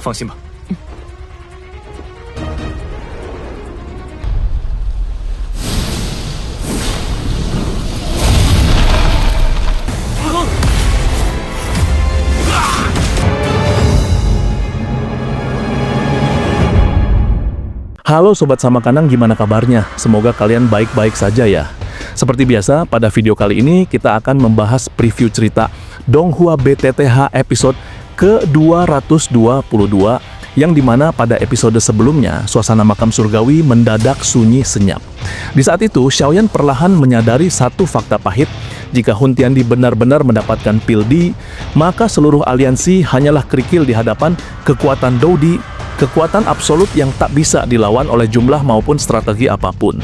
放心吧。Halo Sobat Samakanang, gimana kabarnya? Semoga kalian baik-baik saja ya. Seperti biasa, pada video kali ini kita akan membahas preview cerita Donghua BTTH episode ke-222 yang dimana pada episode sebelumnya suasana makam surgawi mendadak sunyi senyap. Di saat itu, Xiaoyan perlahan menyadari satu fakta pahit. Jika Hun Tiandi benar-benar mendapatkan pil D, maka seluruh aliansi hanyalah kerikil di hadapan kekuatan Dou-Di, kekuatan absolut yang tak bisa dilawan oleh jumlah maupun strategi apapun.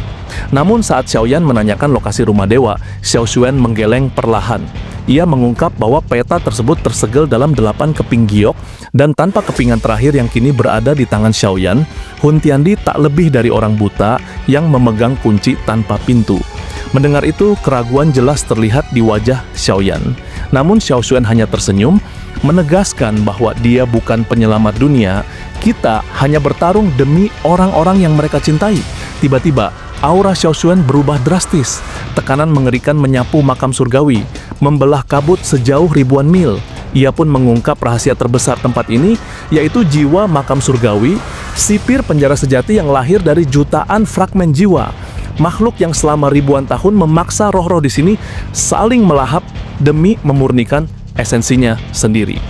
Namun saat Xiaoyan menanyakan lokasi rumah dewa, Xiao Xuan menggeleng perlahan. Ia mengungkap bahwa peta tersebut tersegel dalam 8 keping giok, dan tanpa kepingan terakhir yang kini berada di tangan Xiaoyan, Hun Tiandi tak lebih dari orang buta yang memegang kunci tanpa pintu. Mendengar itu, keraguan jelas terlihat di wajah Xiaoyan. Namun Xiao Xuan hanya tersenyum, menegaskan bahwa dia bukan penyelamat dunia. Kita hanya bertarung demi orang-orang yang mereka cintai. Tiba-tiba, aura Xiao Xuan berubah drastis. Tekanan mengerikan menyapu makam surgawi, membelah kabut sejauh ribuan mil. Ia pun mengungkap rahasia terbesar tempat ini, yaitu jiwa makam surgawi, sipir penjara sejati yang lahir dari jutaan fragmen jiwa. Makhluk yang selama ribuan tahun memaksa roh-roh di sini saling melahap demi memurnikan esensinya sendiri.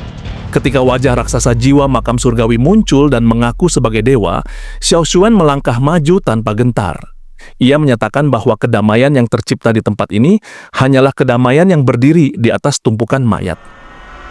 Ketika wajah raksasa jiwa makam surgawi muncul dan mengaku sebagai dewa, Xiao Xuan melangkah maju tanpa gentar. Ia menyatakan bahwa kedamaian yang tercipta di tempat ini hanyalah kedamaian yang berdiri di atas tumpukan mayat.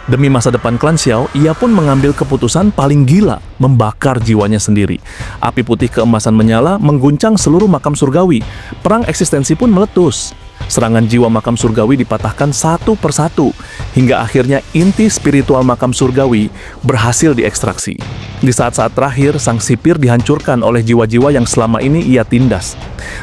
Demi masa depan klan Xiao, ia pun mengambil keputusan paling gila, membakar jiwanya sendiri. Api putih keemasan menyala, mengguncang seluruh makam surgawi. Perang eksistensi pun meletus. Serangan jiwa makam surgawi dipatahkan satu persatu, hingga akhirnya inti spiritual makam surgawi berhasil diekstraksi. Di saat-saat terakhir, sang sipir dihancurkan oleh jiwa-jiwa yang selama ini ia tindas.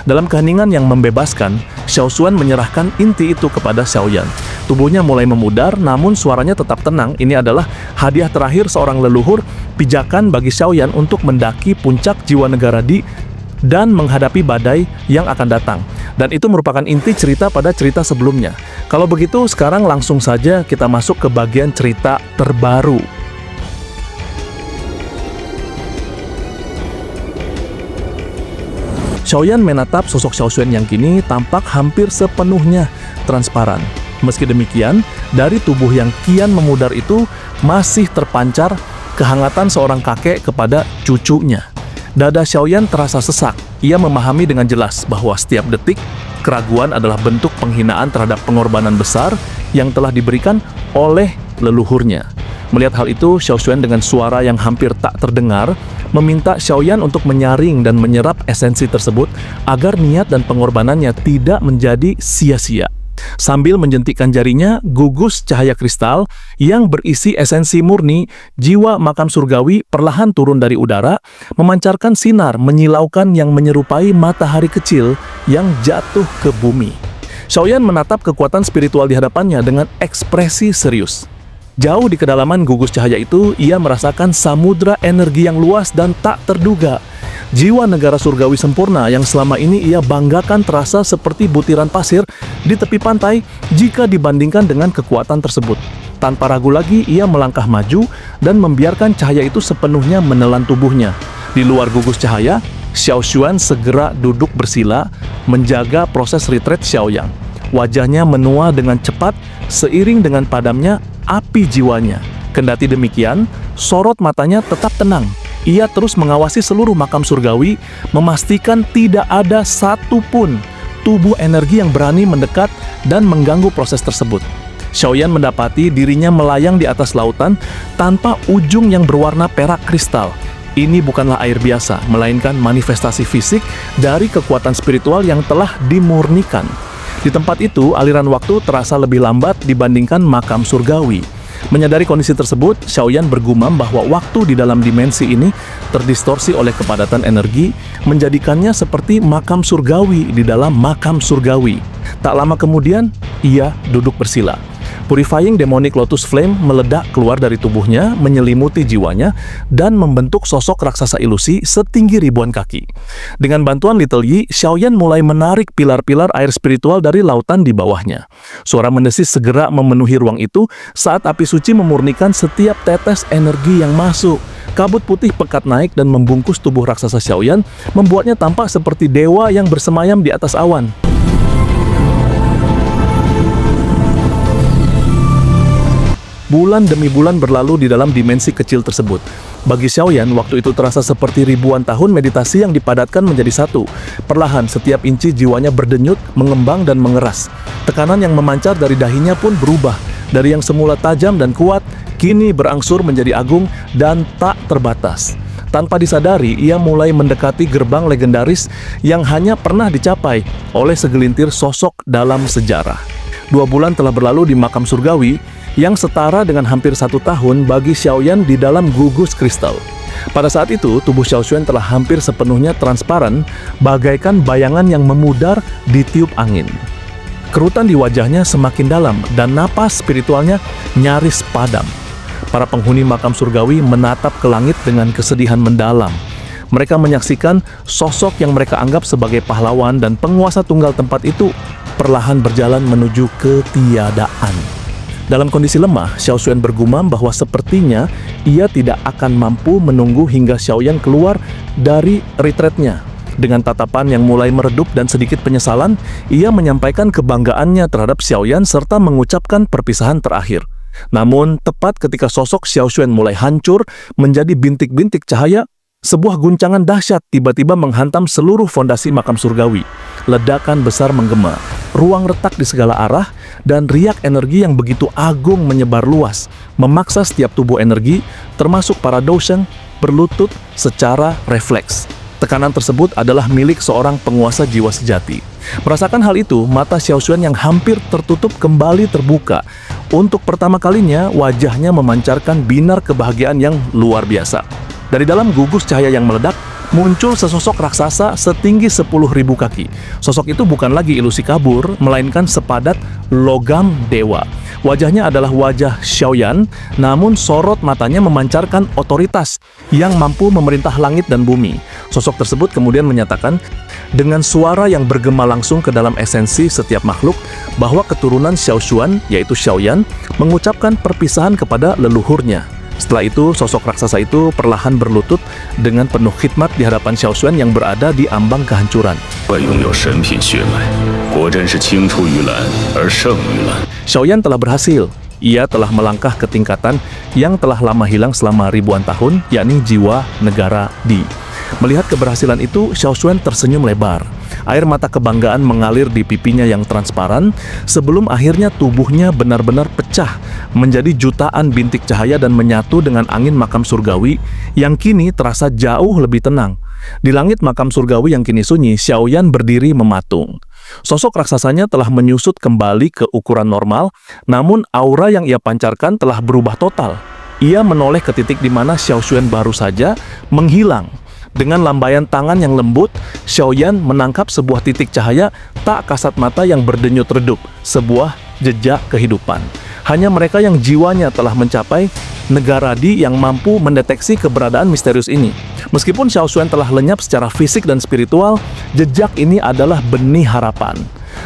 Dalam keheningan yang membebaskan, Xiao Xuan menyerahkan inti itu kepada Xiaoyan. Tubuhnya mulai memudar, namun suaranya tetap tenang. Ini adalah hadiah terakhir seorang leluhur, pijakan bagi Xiaoyan untuk mendaki puncak jiwa negara Di dan menghadapi badai yang akan datang. Dan itu merupakan inti cerita pada cerita sebelumnya. Kalau begitu, sekarang langsung saja kita masuk ke bagian cerita terbaru. Xiaoyan menatap sosok Xiao Xuan yang kini tampak hampir sepenuhnya transparan. Meski demikian, dari tubuh yang kian memudar itu masih terpancar kehangatan seorang kakek kepada cucunya. Dada Xiaoyan terasa sesak. Ia memahami dengan jelas bahwa setiap detik, keraguan adalah bentuk penghinaan terhadap pengorbanan besar yang telah diberikan oleh leluhurnya. Melihat hal itu, Xiao Xuan dengan suara yang hampir tak terdengar, meminta Xiaoyan untuk menyaring dan menyerap esensi tersebut agar niat dan pengorbanannya tidak menjadi sia-sia. Sambil menjentikkan jarinya, gugus cahaya kristal yang berisi esensi murni jiwa makam surgawi perlahan turun dari udara, memancarkan sinar menyilaukan yang menyerupai matahari kecil yang jatuh ke bumi. Xiaoyan menatap kekuatan spiritual di hadapannya dengan ekspresi serius. Jauh di kedalaman gugus cahaya itu, ia merasakan samudra energi yang luas dan tak terduga. Jiwa negara surgawi sempurna yang selama ini ia banggakan terasa seperti butiran pasir di tepi pantai jika dibandingkan dengan kekuatan tersebut. Tanpa ragu lagi, ia melangkah maju dan membiarkan cahaya itu sepenuhnya menelan tubuhnya. Di luar gugus cahaya, Xiao Xuan segera duduk bersila, menjaga proses retreat Xiaoyan. Wajahnya menua dengan cepat seiring dengan padamnya api jiwanya. Kendati demikian, sorot matanya tetap tenang. Ia terus mengawasi seluruh makam surgawi, memastikan tidak ada satupun tubuh energi yang berani mendekat dan mengganggu proses tersebut. Xiaoyan mendapati dirinya melayang di atas lautan tanpa ujung yang berwarna perak kristal. Ini bukanlah air biasa, melainkan manifestasi fisik dari kekuatan spiritual yang telah dimurnikan. Di tempat itu, aliran waktu terasa lebih lambat dibandingkan makam surgawi. Menyadari kondisi tersebut, Xiaoyan bergumam bahwa waktu di dalam dimensi ini terdistorsi oleh kepadatan energi, menjadikannya seperti makam surgawi di dalam makam surgawi. Tak lama kemudian, ia duduk bersila. Purifying Demonic Lotus Flame meledak keluar dari tubuhnya, menyelimuti jiwanya, dan membentuk sosok raksasa ilusi setinggi ribuan kaki. Dengan bantuan Little Yi, Xiaoyan mulai menarik pilar-pilar air spiritual dari lautan di bawahnya. Suara mendesis segera memenuhi ruang itu saat api suci memurnikan setiap tetes energi yang masuk. Kabut putih pekat naik dan membungkus tubuh raksasa Xiaoyan, membuatnya tampak seperti dewa yang bersemayam di atas awan. Bulan demi bulan berlalu di dalam dimensi kecil tersebut. Bagi Xiaoyan, waktu itu terasa seperti ribuan tahun meditasi yang dipadatkan menjadi satu. Perlahan, setiap inci jiwanya berdenyut, mengembang dan mengeras. Tekanan yang memancar dari dahinya pun berubah. Dari yang semula tajam dan kuat, kini berangsur menjadi agung dan tak terbatas. Tanpa disadari, ia mulai mendekati gerbang legendaris yang hanya pernah dicapai oleh segelintir sosok dalam sejarah. 2 bulan telah berlalu di makam surgawi, yang setara dengan hampir 1 tahun bagi Xiaoyan di dalam gugus kristal. Pada saat itu, tubuh Xiaoyan telah hampir sepenuhnya transparan, bagaikan bayangan yang memudar di tiup angin. Kerutan di wajahnya semakin dalam, dan napas spiritualnya nyaris padam. Para penghuni makam surgawi menatap ke langit dengan kesedihan mendalam. Mereka menyaksikan sosok yang mereka anggap sebagai pahlawan dan penguasa tunggal tempat itu perlahan berjalan menuju ketiadaan. Dalam kondisi lemah, Xiaoyan bergumam bahwa sepertinya ia tidak akan mampu menunggu hingga Xiaoyan keluar dari retreatnya. Dengan tatapan yang mulai meredup dan sedikit penyesalan, ia menyampaikan kebanggaannya terhadap Xiaoyan serta mengucapkan perpisahan terakhir. Namun, tepat ketika sosok Xiaoyan mulai hancur menjadi bintik-bintik cahaya, sebuah guncangan dahsyat tiba-tiba menghantam seluruh fondasi makam surgawi. Ledakan besar menggema, ruang retak di segala arah, dan riak energi yang begitu agung menyebar luas, memaksa setiap tubuh energi, termasuk para Dosheng, berlutut secara refleks. Tekanan tersebut adalah milik seorang penguasa jiwa sejati. Merasakan hal itu, mata Xiaoyan yang hampir tertutup kembali terbuka. Untuk pertama kalinya, wajahnya memancarkan binar kebahagiaan yang luar biasa. Dari dalam gugus cahaya yang meledak, muncul sesosok raksasa setinggi 10.000 kaki. Sosok itu bukan lagi ilusi kabur, melainkan sepadat logam dewa. Wajahnya adalah wajah Xiaoyan, namun sorot matanya memancarkan otoritas yang mampu memerintah langit dan bumi. Sosok tersebut kemudian menyatakan dengan suara yang bergema langsung ke dalam esensi setiap makhluk bahwa keturunan Xiaoshuan, yaitu Xiaoyan, mengucapkan perpisahan kepada leluhurnya. Setelah itu, sosok raksasa itu perlahan berlutut dengan penuh khidmat di hadapan Xiaoshuan yang berada di ambang kehancuran. Xiaoyan telah berhasil. Ia telah melangkah ke tingkatan yang telah lama hilang selama ribuan tahun, yakni jiwa negara Di. Melihat keberhasilan itu, Xiaoshuan tersenyum lebar. Air mata kebanggaan mengalir di pipinya yang transparan sebelum akhirnya tubuhnya benar-benar pecah menjadi jutaan bintik cahaya dan menyatu dengan angin makam surgawi yang kini terasa jauh lebih tenang. Di langit makam surgawi yang kini sunyi, Xiaoyan berdiri mematung. Sosok raksasanya telah menyusut kembali ke ukuran normal, namun aura yang ia pancarkan telah berubah total. Ia menoleh ke titik di mana Xiaoshuan baru saja menghilang. Dengan lambaian tangan yang lembut, Xiaoyan menangkap sebuah titik cahaya tak kasat mata yang berdenyut redup, sebuah jejak kehidupan. Hanya mereka yang jiwanya telah mencapai negara Di yang mampu mendeteksi keberadaan misterius ini. Meskipun Xiaoshuan telah lenyap secara fisik dan spiritual, jejak ini adalah benih harapan.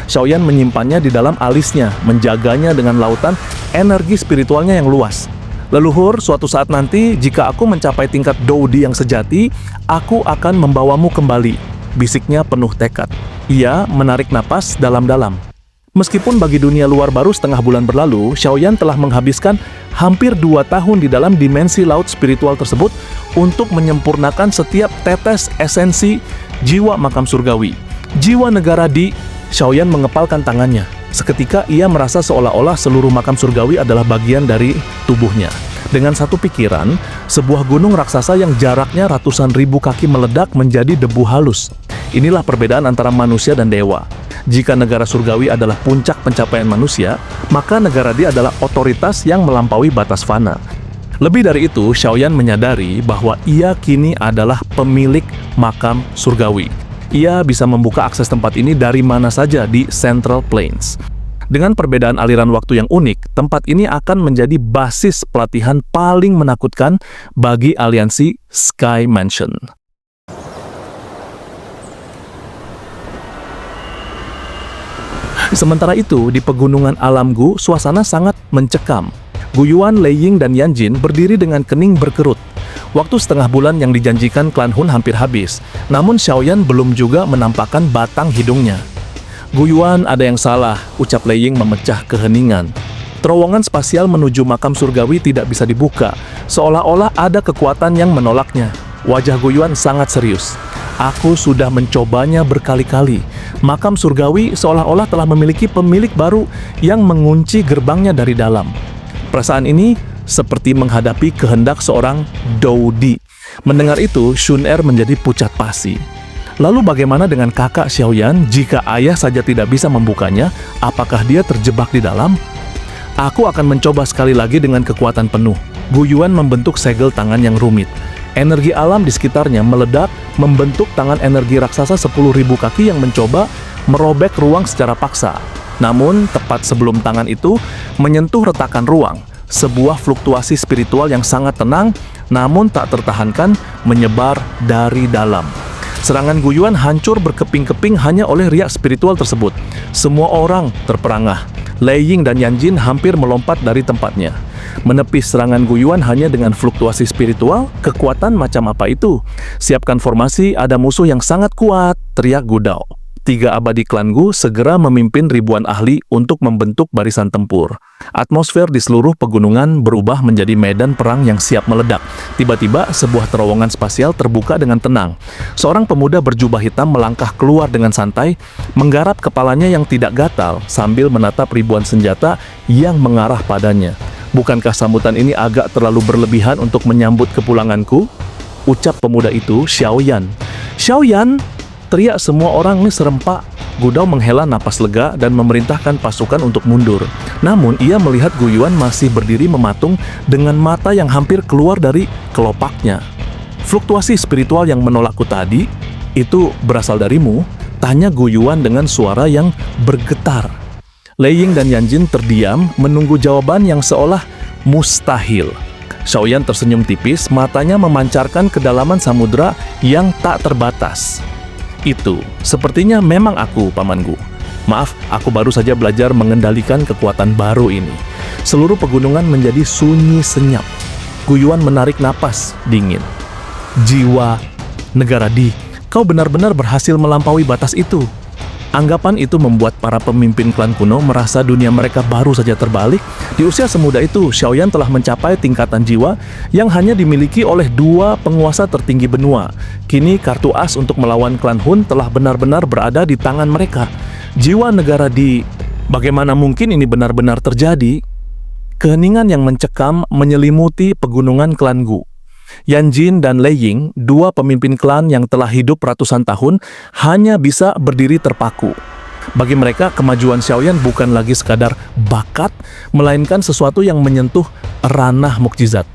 Xiaoyan menyimpannya di dalam alisnya, menjaganya dengan lautan energi spiritualnya yang luas. Leluhur, suatu saat nanti, jika aku mencapai tingkat Doudi yang sejati, aku akan membawamu kembali, bisiknya penuh tekad. Ia menarik napas dalam-dalam. Meskipun bagi dunia luar baru setengah bulan berlalu, Xiaoyan telah menghabiskan hampir 2 tahun di dalam dimensi laut spiritual tersebut untuk menyempurnakan setiap tetes esensi jiwa makam surgawi. Jiwa negara Di, Xiaoyan mengepalkan tangannya. Seketika ia merasa seolah-olah seluruh makam surgawi adalah bagian dari tubuhnya. Dengan satu pikiran, sebuah gunung raksasa yang jaraknya ratusan ribu kaki meledak menjadi debu halus. Inilah perbedaan antara manusia dan dewa. Jika negara surgawi adalah puncak pencapaian manusia, maka negara Di adalah otoritas yang melampaui batas fana. Lebih dari itu, Xiaoyan menyadari bahwa ia kini adalah pemilik makam surgawi. Ia bisa membuka akses tempat ini dari mana saja di Central Plains. Dengan perbedaan aliran waktu yang unik, tempat ini akan menjadi basis pelatihan paling menakutkan bagi aliansi Sky Mansion. Sementara itu, di pegunungan Alam Gu, suasana sangat mencekam. Guyuan, Lei Ying, dan Yan Jin berdiri dengan kening berkerut. Waktu setengah bulan yang dijanjikan klan Hun hampir habis, namun Xiaoyan belum juga menampakkan batang hidungnya. Guyuan, ada yang salah, ucap Lei Ying memecah keheningan. Terowongan spasial menuju makam surgawi tidak bisa dibuka, seolah-olah ada kekuatan yang menolaknya. Wajah Guyuan sangat serius. Aku sudah mencobanya berkali-kali. Makam surgawi seolah-olah telah memiliki pemilik baru yang mengunci gerbangnya dari dalam. Perasaan ini seperti menghadapi kehendak seorang Doudi. Mendengar itu, Shun Er menjadi pucat pasi. Lalu bagaimana dengan kakak Xiaoyan jika ayah saja tidak bisa membukanya? Apakah dia terjebak di dalam? Aku akan mencoba sekali lagi dengan kekuatan penuh. Guyuan membentuk segel tangan yang rumit. Energi alam di sekitarnya meledak, membentuk tangan energi raksasa 10.000 kaki yang mencoba merobek ruang secara paksa. Namun, tepat sebelum tangan itu menyentuh retakan ruang, sebuah fluktuasi spiritual yang sangat tenang, namun tak tertahankan, menyebar dari dalam. Serangan Guyuan hancur berkeping-keping hanya oleh riak spiritual tersebut. Semua orang terperangah. Lei Ying dan Yan Jin hampir melompat dari tempatnya. Menepis serangan Guyuan hanya dengan fluktuasi spiritual, kekuatan macam apa itu? Siapkan formasi, ada musuh yang sangat kuat, teriak Gudao. 3 abadi klan Gu segera memimpin ribuan ahli untuk membentuk barisan tempur. Atmosfer di seluruh pegunungan berubah menjadi medan perang yang siap meledak. Tiba-tiba, sebuah terowongan spasial terbuka dengan tenang. Seorang pemuda berjubah hitam melangkah keluar dengan santai, menggarap kepalanya yang tidak gatal sambil menatap ribuan senjata yang mengarah padanya. Bukankah sambutan ini agak terlalu berlebihan untuk menyambut kepulanganku? Ucap pemuda itu, Xiaoyan. Xiaoyan! Teriak semua orang ini serempak. Gudao menghela napas lega dan memerintahkan pasukan untuk mundur. Namun ia melihat Guyuan masih berdiri mematung dengan mata yang hampir keluar dari kelopaknya. Fluktuasi spiritual yang menolakku tadi, itu berasal darimu? Tanya Guyuan dengan suara yang bergetar. Lei Ying dan Yan Jin terdiam menunggu jawaban yang seolah mustahil. Xiaoyan tersenyum tipis, matanya memancarkan kedalaman samudera yang tak terbatas. Itu, sepertinya memang aku, pamanku. Maaf, aku baru saja belajar mengendalikan kekuatan baru ini. Seluruh pegunungan menjadi sunyi senyap. Guyuan menarik napas dingin. Jiwa, negara Di, kau benar-benar berhasil melampaui batas itu. Anggapan itu membuat para pemimpin klan kuno merasa dunia mereka baru saja terbalik. Di usia semuda itu, Xiaoyan telah mencapai tingkatan jiwa yang hanya dimiliki oleh 2 penguasa tertinggi benua. Kini kartu as untuk melawan klan Hun telah benar-benar berada di tangan mereka. Jiwa negara Di, bagaimana mungkin ini benar-benar terjadi? Keheningan yang mencekam menyelimuti pegunungan klan Gu. Yan Jin dan Lei Ying, 2 pemimpin klan yang telah hidup ratusan tahun, hanya bisa berdiri terpaku. Bagi mereka, kemajuan Xiaoyan bukan lagi sekadar bakat, melainkan sesuatu yang menyentuh ranah mukjizat.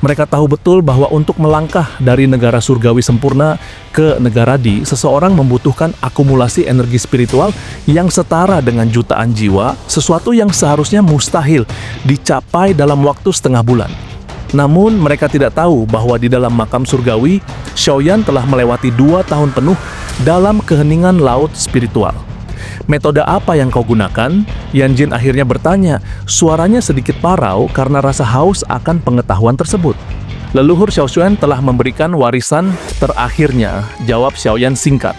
Mereka tahu betul bahwa untuk melangkah dari negara surgawi sempurna ke negara Di, seseorang membutuhkan akumulasi energi spiritual yang setara dengan jutaan jiwa, sesuatu yang seharusnya mustahil dicapai dalam waktu setengah bulan. Namun mereka tidak tahu bahwa di dalam makam surgawi, Xiaoyan telah melewati 2 tahun penuh dalam keheningan laut spiritual. Metode apa yang kau gunakan? Yan Jin akhirnya bertanya, suaranya sedikit parau karena rasa haus akan pengetahuan tersebut. Leluhur Xiaoyan telah memberikan warisan terakhirnya, jawab Xiaoyan singkat.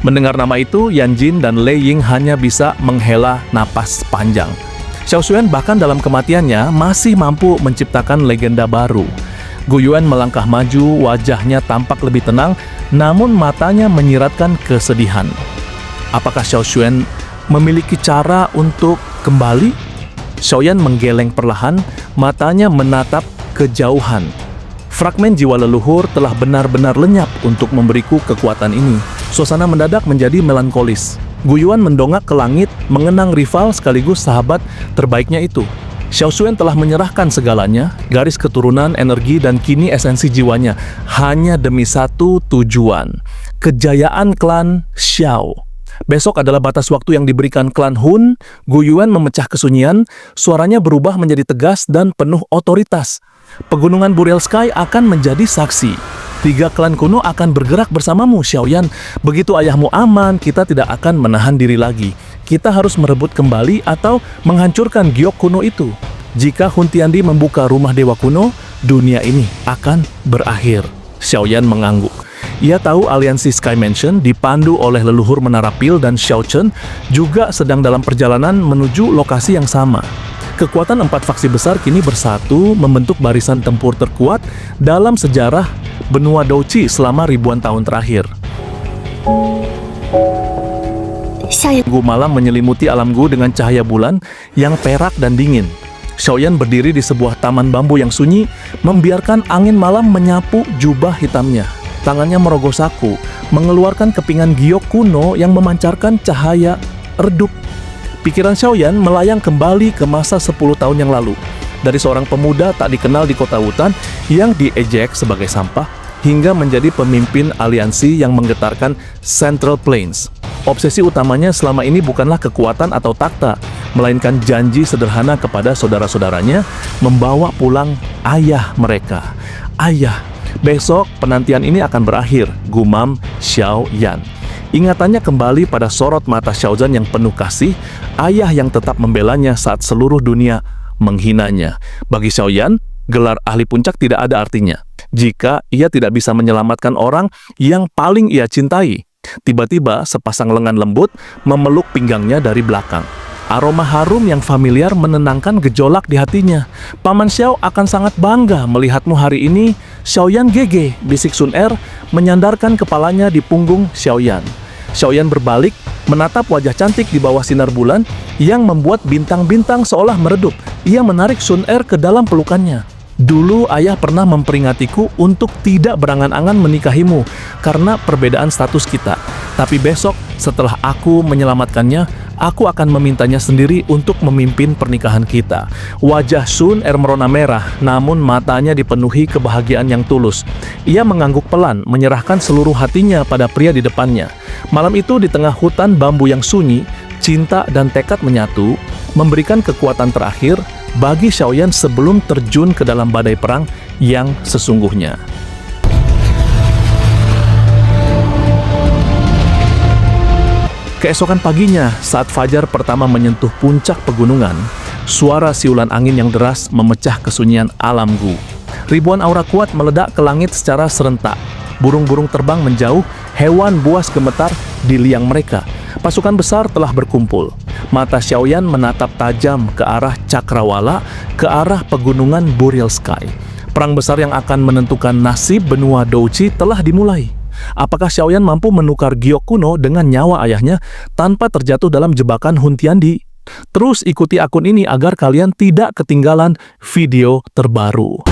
Mendengar nama itu, Yan Jin dan Lei Ying hanya bisa menghela napas panjang. Xiaoyan bahkan dalam kematiannya masih mampu menciptakan legenda baru. Guyuan melangkah maju, wajahnya tampak lebih tenang, namun matanya menyiratkan kesedihan. Apakah Xiaoyan memiliki cara untuk kembali? Xiaoyan menggeleng perlahan, matanya menatap kejauhan. Fragmen jiwa leluhur telah benar-benar lenyap untuk memberiku kekuatan ini. Suasana mendadak menjadi melankolis. Guyuan mendongak ke langit, mengenang rival sekaligus sahabat terbaiknya itu. Xiaoyan telah menyerahkan segalanya, garis keturunan, energi, dan kini esensi jiwanya, hanya demi satu tujuan, kejayaan klan Xiao. Besok adalah batas waktu yang diberikan klan Hun. Gu Yuan memecah kesunyian, suaranya berubah menjadi tegas dan penuh otoritas. Pegunungan Burial Sky akan menjadi saksi. 3 klan kuno akan bergerak bersamamu, Xiaoyan. Begitu ayahmu aman, kita tidak akan menahan diri lagi. Kita harus merebut kembali atau menghancurkan giok kuno itu. Jika Hun Tiandi membuka rumah dewa kuno, dunia ini akan berakhir. Xiaoyan mengangguk. Ia tahu aliansi Sky Mansion dipandu oleh leluhur Menara Pil dan Xiao Chen juga sedang dalam perjalanan menuju lokasi yang sama. Kekuatan 4 faksi besar kini bersatu membentuk barisan tempur terkuat dalam sejarah benua Douqi selama ribuan tahun terakhir. Gu malam menyelimuti alam Gu dengan cahaya bulan yang perak dan dingin. Xiaoyan berdiri di sebuah taman bambu yang sunyi, membiarkan angin malam menyapu jubah hitamnya. Tangannya merogoh saku, mengeluarkan kepingan giok kuno yang memancarkan cahaya redup. Pikiran Xiaoyan melayang kembali ke masa 10 tahun yang lalu. Dari seorang pemuda tak dikenal di kota hutan yang diejek sebagai sampah, hingga menjadi pemimpin aliansi yang menggetarkan Central Plains. Obsesi utamanya selama ini bukanlah kekuatan atau takhta, melainkan janji sederhana kepada saudara-saudaranya membawa pulang ayah mereka. Ayah, besok penantian ini akan berakhir, gumam Xiaoyan. Ingatannya kembali pada sorot mata Xiaozhan yang penuh kasih, ayah yang tetap membelanya saat seluruh dunia menghinanya. Bagi Xiaoyan, gelar ahli puncak tidak ada artinya jika ia tidak bisa menyelamatkan orang yang paling ia cintai. Tiba-tiba sepasang lengan lembut memeluk pinggangnya dari belakang. Aroma harum yang familiar menenangkan gejolak di hatinya. Paman Xiao akan sangat bangga melihatmu hari ini, Xiaoyan Gege, bisik Sun Er, menyandarkan kepalanya di punggung Xiaoyan. Xiaoyan berbalik, menatap wajah cantik di bawah sinar bulan yang membuat bintang-bintang seolah meredup. Ia menarik Sun Er ke dalam pelukannya. Dulu ayah pernah memperingatku untuk tidak berangan-angan menikahimu karena perbedaan status kita. Tapi besok setelah aku menyelamatkannya, aku akan memintanya sendiri untuk memimpin pernikahan kita. Wajah Sun Er merona merah, namun matanya dipenuhi kebahagiaan yang tulus. Ia mengangguk pelan, menyerahkan seluruh hatinya pada pria di depannya. Malam itu di tengah hutan bambu yang sunyi, cinta dan tekad menyatu, memberikan kekuatan terakhir bagi Xiaoyan sebelum terjun ke dalam badai perang yang sesungguhnya. Keesokan paginya, saat fajar pertama menyentuh puncak pegunungan, suara siulan angin yang deras memecah kesunyian alam Gu. Ribuan aura kuat meledak ke langit secara serentak. Burung-burung terbang menjauh, hewan buas gemetar di liang mereka. Pasukan besar telah berkumpul. Mata Xiaoyan menatap tajam ke arah Cakrawala, ke arah pegunungan Burial Sky. Perang besar yang akan menentukan nasib benua Douqi telah dimulai. Apakah Xiaoyan mampu menukar giok kuno dengan nyawa ayahnya tanpa terjatuh dalam jebakan Hun Tiandi? Terus ikuti akun ini agar kalian tidak ketinggalan video terbaru.